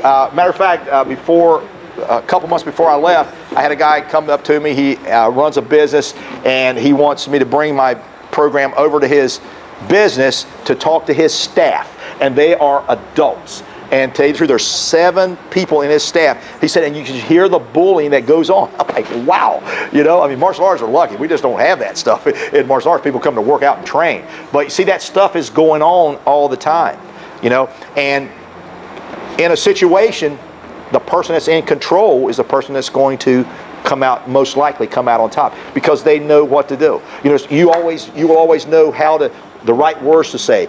Matter of fact, a couple months before I left, I had a guy come up to me. He runs a business, and he wants me to bring my program over to his business to talk to his staff, and they are adults. And to tell you the truth, there's 7 people in his staff. He said, and you can hear the bullying that goes on. I'm like, wow. You know, I mean, martial arts are lucky. We just don't have that stuff. In martial arts, people come to work out and train. But you see, that stuff is going on all the time, you know. And in a situation, the person that's in control is the person that's going to most likely come out on top, because they know what to do. You know, you will always know the right words to say.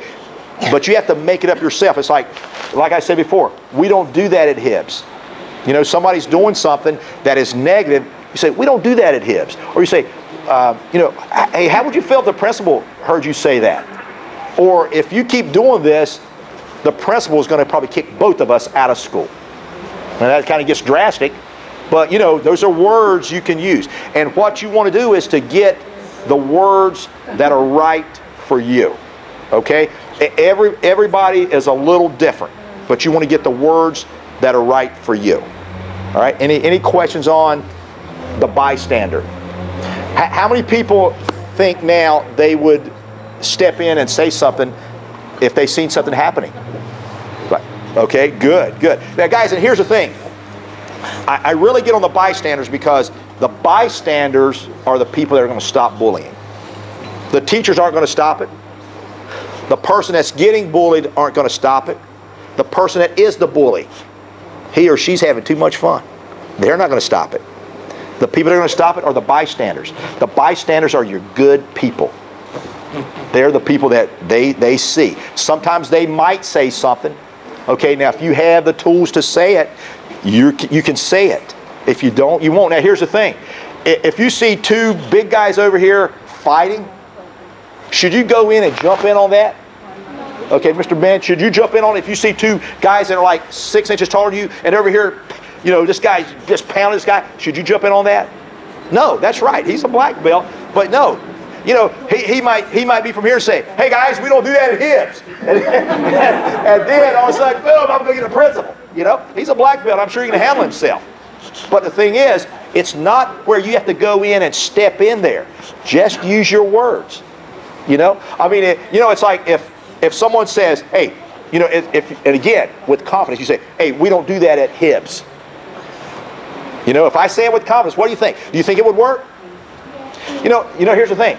But you have to make it up yourself. It's like I said before, we don't do that at Hibbs. You know, somebody's doing something that is negative, you say, we don't do that at Hibbs. Or you say, you know, hey, how would you feel if the principal heard you say that? Or if you keep doing this, the principal is going to probably kick both of us out of school. And that kind of gets drastic, but you know, those are words you can use. And what you want to do is to get the words that are right for you. Okay? Everybody is a little different, but you want to get the words that are right for you. All right? Any questions on the bystander? How many people think now they would step in and say something if they seen something happening? Right. Okay, good. Now guys, and here's the thing. I really get on the bystanders, because the bystanders are the people that are going to stop bullying. The teachers aren't going to stop it. The person that's getting bullied aren't going to stop it. The person that is the bully, he or she's having too much fun. They're not going to stop it. The people that are going to stop it are the bystanders. The bystanders are your good people. They're the people that they see. Sometimes they might say something. Okay, now if you have the tools to say it, you can say it. If you don't, you won't. Now here's the thing. If you see 2 big guys over here fighting, should you go in and jump in on that? Okay, Mr. Ben, should you jump in on it if you see 2 guys that are like 6 inches taller than you, and over here, you know, this guy just pounding this guy? Should you jump in on that? No, that's right. He's a black belt, but no. You know, he might be from here and say, hey guys, we don't do that at Hibbs. And then all of a sudden, boom, I'm going to get a principal. You know, he's a black belt. I'm sure he can handle himself. But the thing is, it's not where you have to go in and step in there. Just use your words. You know, I mean, it's like if someone says, hey, you know, and again, with confidence, you say, hey, we don't do that at Hibbs. You know, if I say it with confidence, what do you think? Do you think it would work? You know, here's the thing.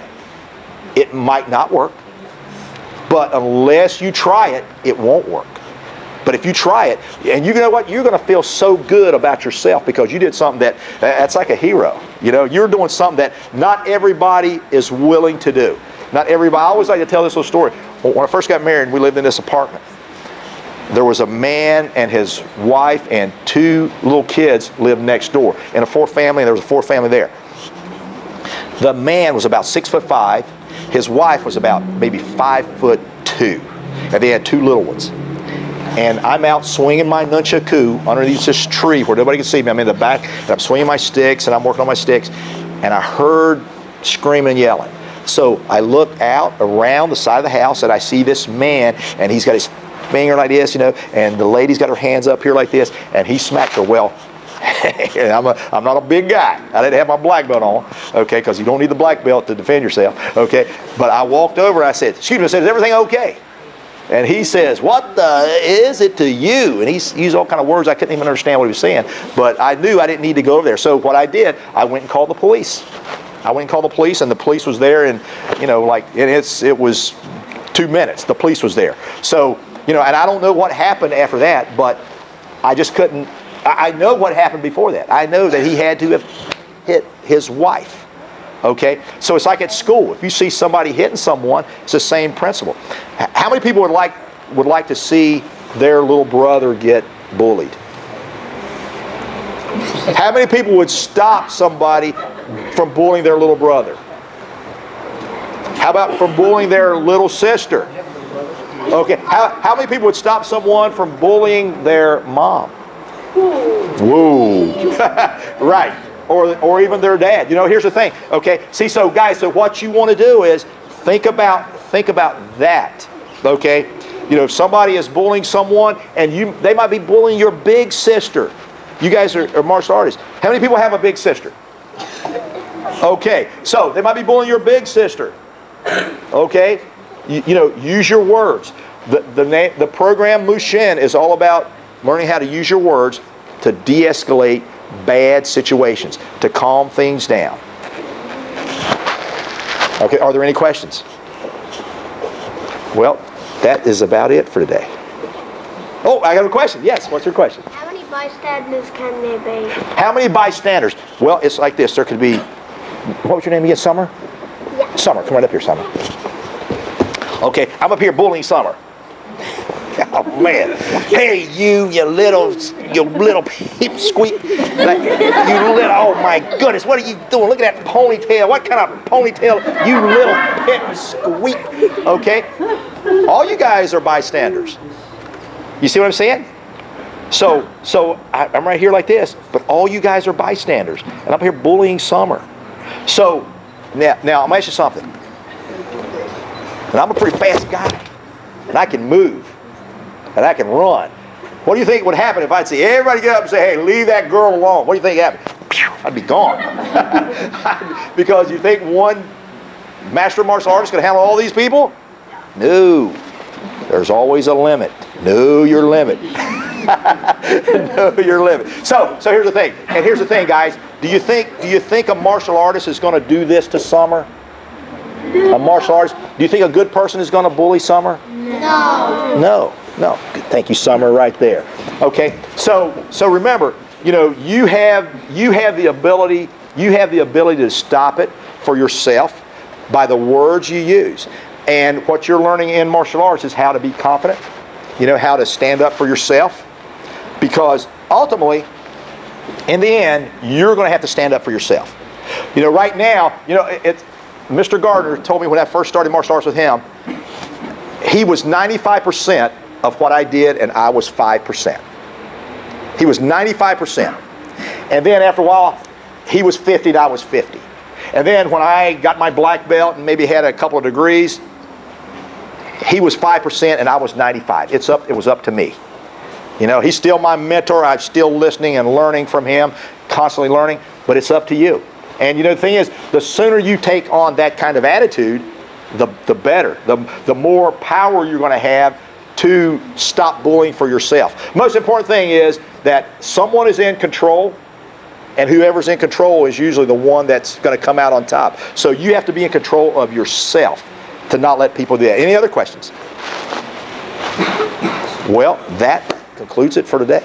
It might not work, but unless you try it, it won't work. But if you try it, and you know what, you're going to feel so good about yourself because you did something that's like a hero. You know, you're doing something that not everybody is willing to do. Not everybody. I always like to tell this little story. When I first got married, we lived in this apartment. There was a man and his wife and 2 little kids lived next door. In a 4th family, and there was a 4th family there. The man was about 6'5". His wife was about maybe 5'2", and they had 2 little ones. And I'm out swinging my nunchaku underneath this tree where nobody can see me. I'm in the back, and I'm swinging my sticks, and I'm working on my sticks, and I heard screaming and yelling. So I look out around the side of the house, and I see this man, and he's got his finger like this, you know, and the lady's got her hands up here like this, and he smacked her. Well, I'm not a big guy. I didn't have my black belt on, okay, because you don't need the black belt to defend yourself, okay. But I walked over and I said, excuse me, I said, is everything okay? And he says, what the is it to you? And he used all kind of words I couldn't even understand what he was saying, but I knew I didn't need to go over there. So what I did, I went and called the police. I went and called the police, and the police was there, and you know, like it was 2 minutes. The police was there. So, you know, and I don't know what happened after that, but I just couldn't. I know what happened before that. I know that he had to have hit his wife. Okay? So it's like at school. If you see somebody hitting someone, it's the same principle. How many people would like to see their little brother get bullied? How many people would stop somebody from bullying their little brother? How about from bullying their little sister? Okay. How many people would stop someone from bullying their mom? Whoa. Right. Or even their dad. You know, here's the thing. Okay. See, so guys, so what you want to do is think about that. Okay. You know, if somebody is bullying someone, and they might be bullying your big sister. You guys are martial artists. How many people have a big sister? Okay, so they might be bullying your big sister. Okay, you know, use your words. The program Mushin is all about learning how to use your words to de-escalate bad situations, to calm things down. Okay, are there any questions? Well, that is about it for today. Oh, I got a question. Yes, what's your question? How many bystanders can there be? How many bystanders? Well, it's like this. There could be, what was your name again, Summer? Yeah. Summer, come right up here, Summer. Okay, I'm up here bullying Summer. Oh man! Hey, you little pipsqueak! Oh my goodness! What are you doing? Look at that ponytail! What kind of ponytail? You little pipsqueak! Okay, all you guys are bystanders. You see what I'm saying? So I'm right here like this, but all you guys are bystanders, and I'm here bullying Summer. So now I'm gonna ask you something. And I'm a pretty fast guy, and I can move. And I can run. What do you think would happen if I'd say, everybody get up and say, hey, leave that girl alone? What do you think happened? I'd be gone. Because you think one master martial artist can handle all these people? No. There's always a limit. Know your limit. Know your limit. So here's the thing. And here's the thing, guys. Do you think a martial artist is going to do this to Summer? A martial artist? Do you think a good person is going to bully Summer? No. No. Thank you, Summer, right there. Okay. So remember, you know, you have the ability to stop it for yourself by the words you use. And what you're learning in martial arts is how to be confident. You know, how to stand up for yourself. Because ultimately, in the end, you're going to have to stand up for yourself. You know, right now, you know, Mr. Gardner told me when I first started martial arts with him, he was 95% of what I did, and I was 5%. He was 95%. And then after a while, he was 50 and I was 50. And then when I got my black belt and maybe had a couple of degrees, he was 5% and I was 95. It was up to me. You know, he's still my mentor. I'm still listening and learning from him, constantly learning, but it's up to you. And you know, the thing is, the sooner you take on that kind of attitude, the better. The more power you're going to have to stop bullying for yourself. Most important thing is that someone is in control, and whoever's in control is usually the one that's going to come out on top. So you have to be in control of yourself to not let people do that. Any other questions? Well, that concludes it for today.